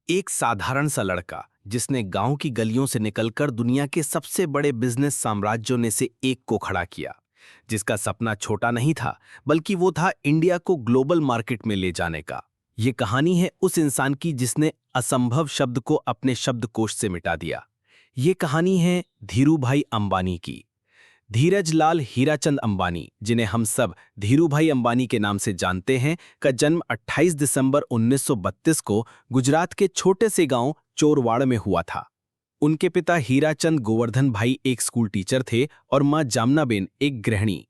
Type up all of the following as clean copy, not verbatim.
एक साधारण सा लड़का जिसने गांव की गलियों से निकलकर दुनिया के सबसे बड़े बिजनेस साम्राज्यों में से एक को खड़ा किया, जिसका सपना छोटा नहीं था बल्कि वो था इंडिया को ग्लोबल मार्केट में ले जाने का। ये कहानी है उस इंसान की जिसने असंभव शब्द को अपने शब्दकोश से मिटा दिया। ये कहानी है धीरूभाई अंबानी की। धीरज लाल हीराचंद अंबानी, जिन्हें हम सब धीरूभाई अंबानी के नाम से जानते हैं, का जन्म 28 दिसंबर 1932 को गुजरात के छोटे से गांव चोरवाड़ में हुआ था। उनके पिता हीराचंद गोवर्धन भाई एक स्कूल टीचर थे और मां जामनाबेन एक गृहिणी।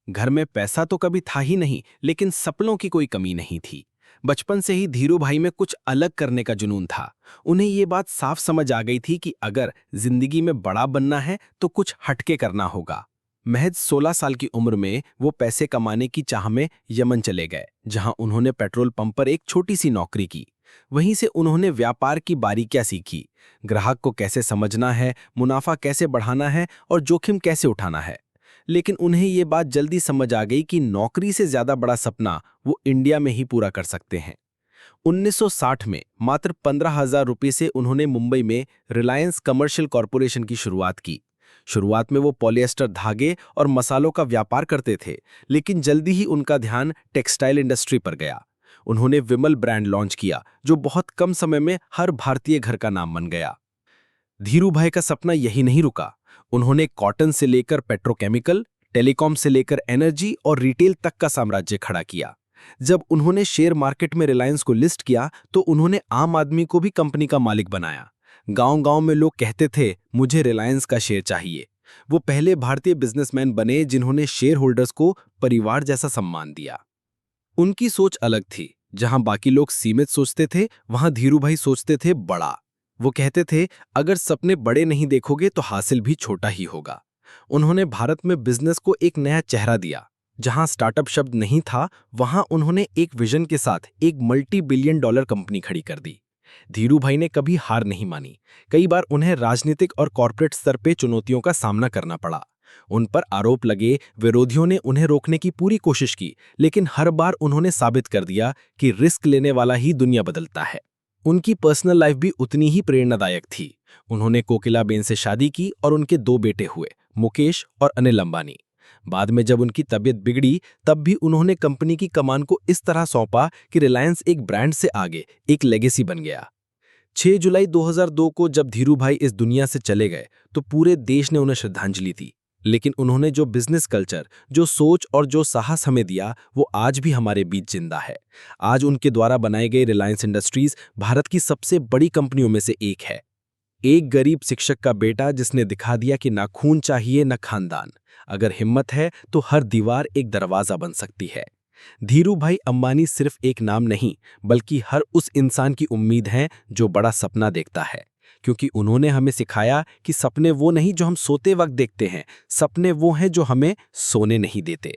घर में पैसा तो कभी था ही नहीं, लेकिन सपनों की कोई कमी नहीं थी। बचपन से ही धीरूभाई में कुछ अलग करने का जुनून था। उन्हें ये बात साफ समझ आ गई थी कि अगर जिंदगी में बड़ा बनना है तो कुछ हटके करना होगा। महज 16 साल की उम्र में वो पैसे कमाने की चाह में यमन चले गए, जहां उन्होंने पेट्रोल पंप पर एक छोटी सी नौकरी की। वहीं से उन्होंने व्यापार की बारीकियां सीखी, ग्राहक को कैसे समझना है, मुनाफा कैसे बढ़ाना है और जोखिम कैसे उठाना है। लेकिन उन्हें ये बात जल्दी समझ आ गई कि नौकरी से ज्यादा बड़ा सपना वो इंडिया में ही पूरा कर सकते हैं। 1960 में मात्र 15,000 रुपये से उन्होंने मुंबई में रिलायंस कमर्शियल कॉरपोरेशन की शुरुआत की। शुरुआत में वो पॉलिएस्टर धागे और मसालों का व्यापार करते थे, लेकिन जल्दी ही उनका ध्यान टेक्सटाइल इंडस्ट्री पर गया। उन्होंने विमल ब्रांड लॉन्च किया, जो बहुत कम समय में हर भारतीय घर का नाम बन गया। धीरूभाई का सपना यही नहीं रुका। उन्होंने कॉटन से लेकर पेट्रोकेमिकल, टेलीकॉम से लेकर एनर्जी और रिटेल तक का साम्राज्य खड़ा किया। जब उन्होंने शेयर मार्केट में रिलायंस को लिस्ट किया तो उन्होंने आम आदमी को भी कंपनी का मालिक बनाया। गांव-गांव में लोग कहते थे, मुझे रिलायंस का शेयर चाहिए। वो पहले भारतीय बिजनेसमैन बने जिन्होंने शेयर होल्डर्स को परिवार जैसा सम्मान दिया। उनकी सोच अलग थी। जहां बाकी लोग सीमित सोचते थे, वहां धीरूभाई सोचते थे बड़ा। वो कहते थे, अगर सपने बड़े नहीं देखोगे तो हासिल भी छोटा ही होगा। उन्होंने भारत में बिजनेस को एक नया चेहरा दिया। जहां स्टार्टअप शब्द नहीं था, वहां उन्होंने एक विजन के साथ एक मल्टी बिलियन डॉलर कंपनी खड़ी कर दी। धीरूभाई ने कभी हार नहीं मानी। कई बार उन्हें राजनीतिक और कॉर्पोरेट स्तर पे चुनौतियों का सामना करना पड़ा। उन पर आरोप लगे, विरोधियों ने उन्हें रोकने की पूरी कोशिश की, लेकिन हर बार उन्होंने साबित कर दिया कि रिस्क लेने वाला ही दुनिया बदलता है। उनकी पर्सनल लाइफ भी उतनी ही प्रेरणादायक थी। उन्होंने कोकिलाबेन से शादी की और उनके 2 बेटे हुए, मुकेश और अनिल अंबानी। बाद में जब उनकी तबीयत बिगड़ी, तब भी उन्होंने कंपनी की कमान को इस तरह सौंपा कि रिलायंस एक ब्रांड से आगे एक लेगेसी बन गया। 6 जुलाई 2002 को जब धीरूभाई इस दुनिया से चले गए तो पूरे देश ने उन्हें श्रद्धांजलि दी। लेकिन उन्होंने जो बिजनेस कल्चर, जो सोच और जो साहस हमें दिया, वो आज भी हमारे बीच जिंदा है। आज उनके द्वारा बनाए गए रिलायंस इंडस्ट्रीज भारत की सबसे बड़ी कंपनियों में से एक है। एक गरीब शिक्षक का बेटा जिसने दिखा दिया कि ना खून चाहिए ना खानदान। अगर हिम्मत है तो हर दीवार एक दरवाजा बन सकती है। धीरूभाई अंबानी सिर्फ एक नाम नहीं, बल्कि हर उस इंसान की उम्मीद है जो बड़ा सपना देखता है। क्योंकि उन्होंने हमें सिखाया कि सपने वो नहीं जो हम सोते वक्त देखते हैं, सपने वो हैं जो हमें सोने नहीं देते।